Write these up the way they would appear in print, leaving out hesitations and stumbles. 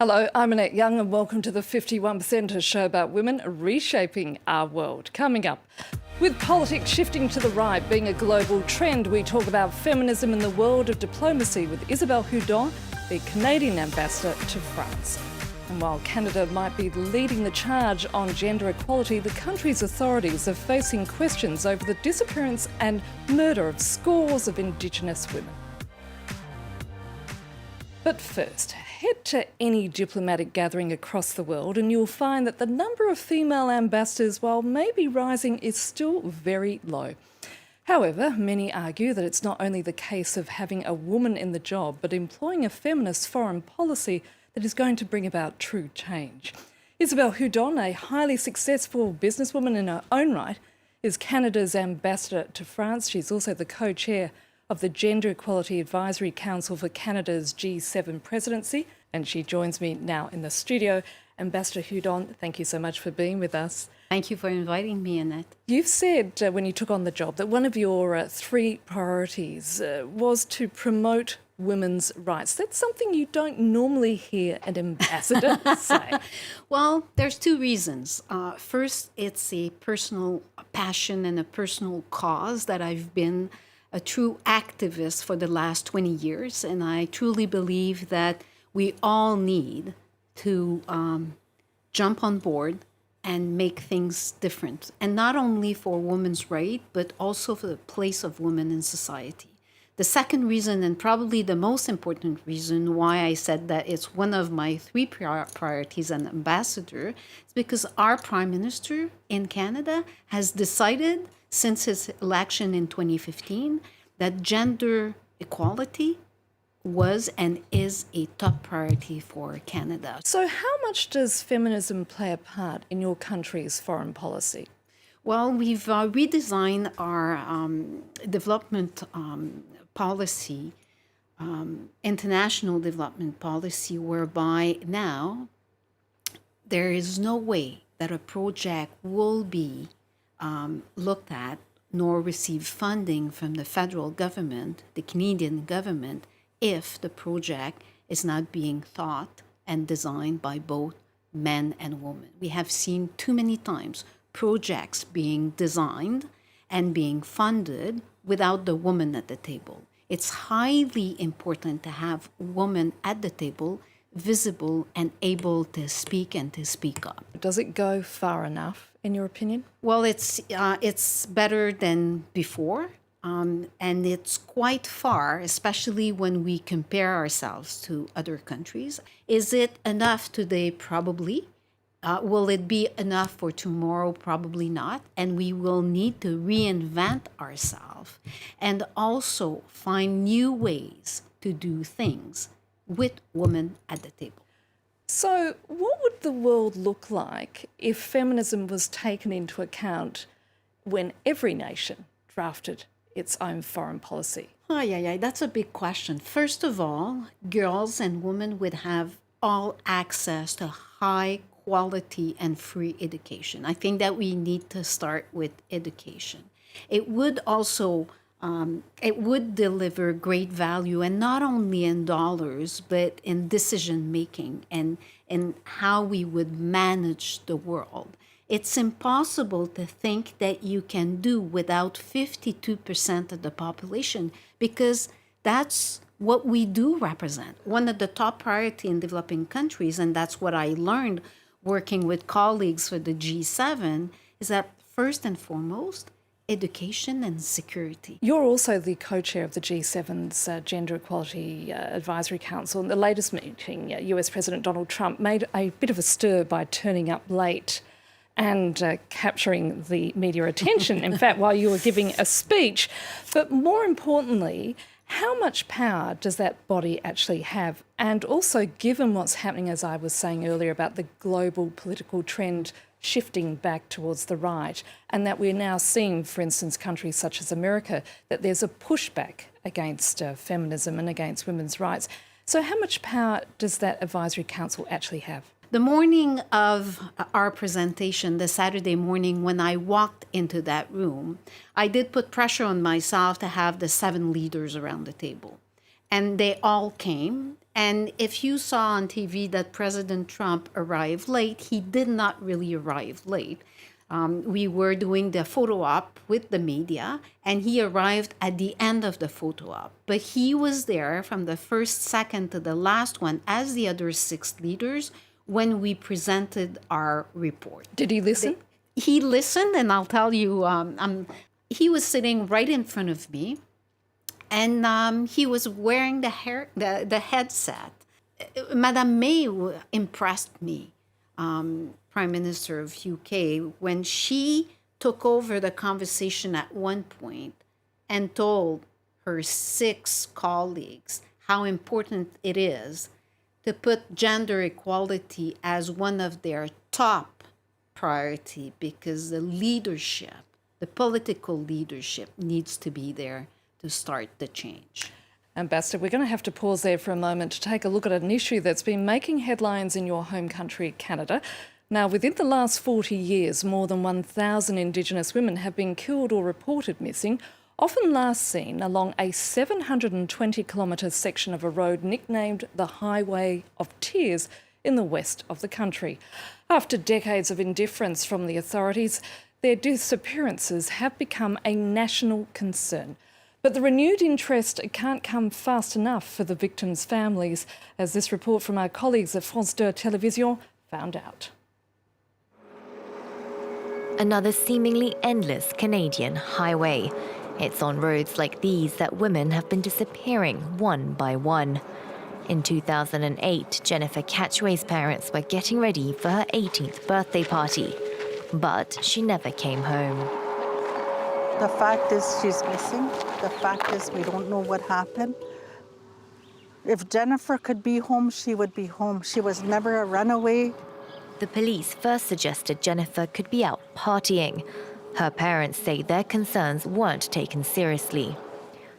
Hello, I'm Annette Young and welcome to the 51%, a show about women reshaping our world. Coming up, with politics shifting to the right being a global trend, we talk about feminism in the world of diplomacy with Isabelle Hudon, the Canadian ambassador to France. And while Canada might be leading the charge on gender equality, the country's authorities are facing questions over the disappearance and murder of scores of Indigenous women. But first, head to any diplomatic gathering across the world and you'll find that the number of female ambassadors, while maybe rising, is still very low. However, many argue that it's not only the case of having a woman in the job, but employing a feminist foreign policy that is going to bring about true change. Isabelle Hudon, a highly successful businesswoman in her own right, is Canada's ambassador to France. She's also the co-chair of the Gender Equality Advisory Council for Canada's G7 presidency, and she joins me now in the studio. Ambassador Hudon, thank you so much for being with us. Thank you for inviting me, Annette. You've said when you took on the job that one of your three priorities was to promote women's rights. That's something you don't normally hear an ambassador say. Well, there's two reasons. First, it's a personal passion and a personal cause that I've been a true activist for the last 20 years, and I truly believe that we all need to jump on board and make things different, and not only for women's rights, but also for the place of women in society. The second reason, and probably the most important reason why I said that it's one of my three priorities as an ambassador, is because our Prime Minister in Canada has decided since his election in 2015 that gender equality was and is a top priority for Canada. So how much does feminism play a part in your country's foreign policy? Well, we've redesigned our development policy, international development policy, whereby now there is no way that a project will be looked at nor receive funding from the federal government, the Canadian government, if the project is not being thought and designed by both men and women. We have seen too many times projects being designed and being funded without the woman at the table. It's highly important to have women at the table, visible and able to speak and to speak up. Does it go far enough, in your opinion? Well, it's better than before, and it's quite far, especially when we compare ourselves to other countries. Is it enough today? Probably. Will it be enough for tomorrow? Probably not. And we will need to reinvent ourselves and also find new ways to do things with women at the table. So what would the world look like if feminism was taken into account when every nation drafted its own foreign policy? That's a big question. First of all, girls and women would have all access to high quality and free education. I think that we need to start with education. It would also it would deliver great value, and not only in dollars, but in decision making and in how we would manage the world. It's impossible to think that you can do without 52% of the population, because that's what we do represent. One of the top priority in developing countries, and that's what I learned working with colleagues for the G7, is that first and foremost, education and security. You're also the co-chair of the G7's Gender Equality Advisory Council. In the latest meeting, US President Donald Trump made a bit of a stir by turning up late and capturing the media attention, in fact, while you were giving a speech. But more importantly, how much power does that body actually have? And also, given what's happening, as I was saying earlier, about the global political trend shifting back towards the right, and that we're now seeing, for instance, countries such as America, that there's a pushback against feminism and against women's rights. So how much power does that advisory council actually have? The morning of our presentation, the Saturday morning, when I walked into that room, I did put pressure on myself to have the 7 leaders around the table. And they all came, And if you saw on TV that President Trump arrived late, he did not really arrive late. We were doing the photo op with the media, and he arrived at the end of the photo op. But he was there from the first second to the last one, as the other 6 leaders, when we presented our report. Did he listen? He listened, and I'll tell you, he was sitting right in front of me, and he was wearing the headset. Madame May impressed me. Prime Minister of UK, when she took over the conversation at one point and told her 6 colleagues how important it is to put gender equality as one of their top priority, because the leadership, the political leadership, needs to be there to start the change. Ambassador, we're going to have to pause there for a moment to take a look at an issue that's been making headlines in your home country, Canada. Now, within the last 40 years, more than 1,000 Indigenous women have been killed or reported missing, often last seen along a 720-kilometre section of a road nicknamed the Highway of Tears in the west of the country. After decades of indifference from the authorities, their disappearances have become a national concern. But the renewed interest can't come fast enough for the victims' families, as this report from our colleagues at France 2 Télévision found out. Another seemingly endless Canadian highway. It's on roads like these that women have been disappearing one by one. In 2008, Jennifer Catchway's parents were getting ready for her 18th birthday party, but she never came home. The fact is she's missing. The fact is we don't know what happened. If Jennifer could be home, she would be home. She was never a runaway. The police first suggested Jennifer could be out partying. Her parents say their concerns weren't taken seriously.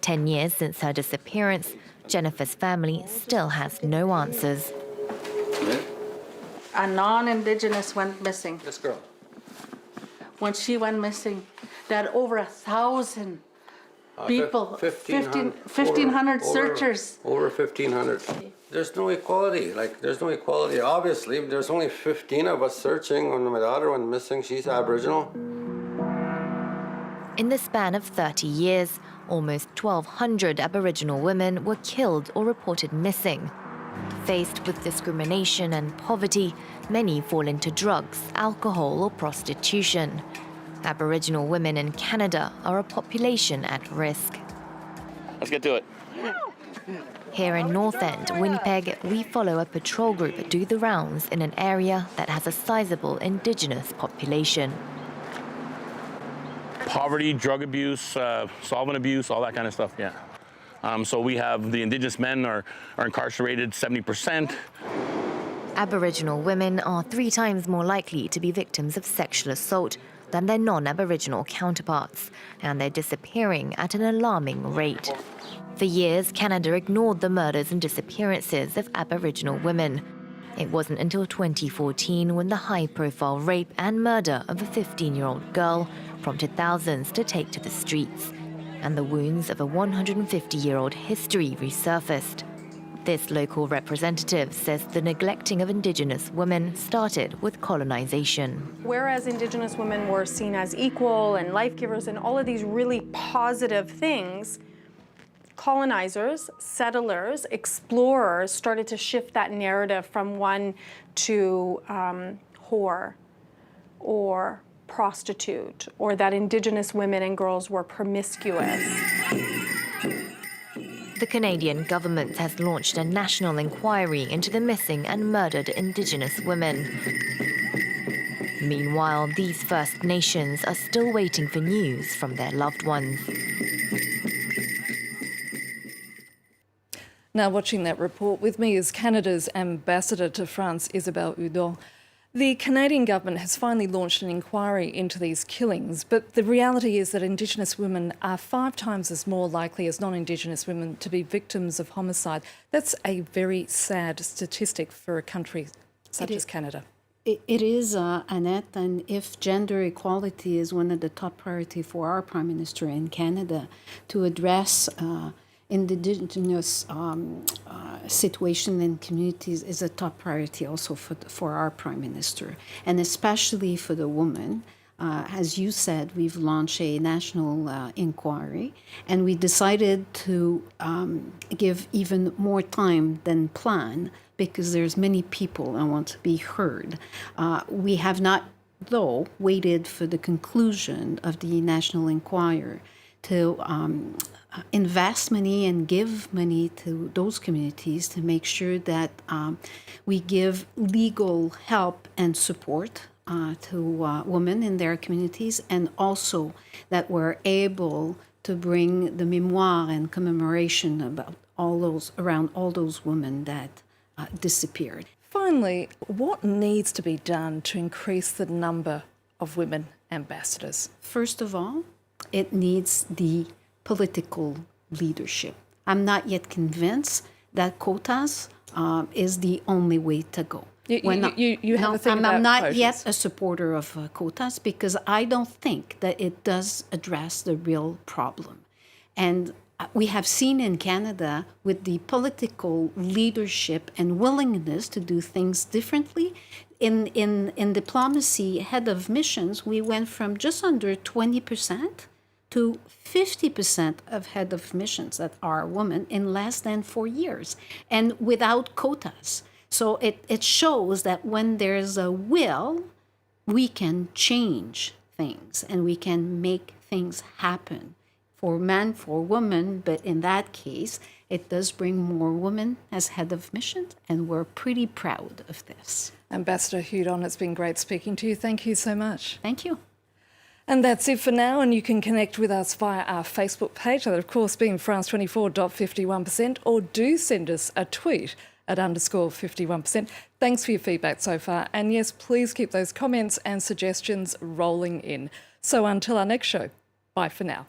10 years since her disappearance, Jennifer's family still has no answers. A non-Indigenous went missing. This girl. When she went missing, they had over 1,000 people, 1,500 searchers. Over 1,500. There's no equality. There's no equality. Obviously, there's only 15 of us searching. When my daughter went missing, she's Aboriginal. In the span of 30 years, almost 1,200 Aboriginal women were killed or reported missing. Faced with discrimination and poverty, many fall into drugs, alcohol, or prostitution. Aboriginal women in Canada are a population at risk. Let's get to it. Here in North End, Winnipeg, we follow a patrol group do the rounds in an area that has a sizable Indigenous population. Poverty, drug abuse, solvent abuse, all that kind of stuff, yeah. So we have the Indigenous men are incarcerated 70%. Aboriginal women are 3 times more likely to be victims of sexual assault than their non-Aboriginal counterparts, and they're disappearing at an alarming rate. For years, Canada ignored the murders and disappearances of Aboriginal women. It wasn't until 2014 when the high-profile rape and murder of a 15-year-old girl prompted thousands to take to the streets, and the wounds of a 150-year-old history resurfaced. This local representative says the neglecting of Indigenous women started with colonization. Whereas Indigenous women were seen as equal and life givers and all of these really positive things, colonizers, settlers, explorers started to shift that narrative from one to whore or prostitute, or that Indigenous women and girls were promiscuous. The Canadian government has launched a national inquiry into the missing and murdered Indigenous women. Meanwhile, these First Nations are still waiting for news from their loved ones. Now, watching that report with me is Canada's ambassador to France, Isabelle Hudon. The Canadian government has finally launched an inquiry into these killings, but the reality is that Indigenous women are 5 times as more likely as non-Indigenous women to be victims of homicide. That's a very sad statistic for a country such as Canada. It is, Annette, and if gender equality is one of the top priority for our Prime Minister in Canada to address Indigenous situation in communities is a top priority also for our Prime Minister, and especially for the woman. As you said, we've launched a national inquiry, and we decided to give even more time than planned because there's many people that want to be heard. We have not, though, waited for the conclusion of the national inquiry to invest money and give money to those communities to make sure that we give legal help and support to women in their communities, and also that we're able to bring the memoir and commemoration about around all those women that disappeared. Finally, what needs to be done to increase the number of women ambassadors? First of all, it needs the political leadership. I'm not yet convinced that quotas is the only way to go. You have a thing about I'm not quotas. yet a supporter of quotas because I don't think that it does address the real problem. And we have seen in Canada, with the political leadership and willingness to do things differently, in diplomacy, head of missions, we went from just under 20% to 50% of head of missions that are women in less than 4 years, and without quotas. So it shows that when there's a will, we can change things and we can make things happen for man, for woman. But in that case, it does bring more women as head of missions, and we're pretty proud of this. Ambassador Hudon, it's been great speaking to you. Thank you so much. Thank you. And that's it for now, and you can connect with us via our Facebook page, that of course being France24.51%, or do send us a tweet at _51%. Thanks for your feedback so far, and yes, please keep those comments and suggestions rolling in. So until our next show, bye for now.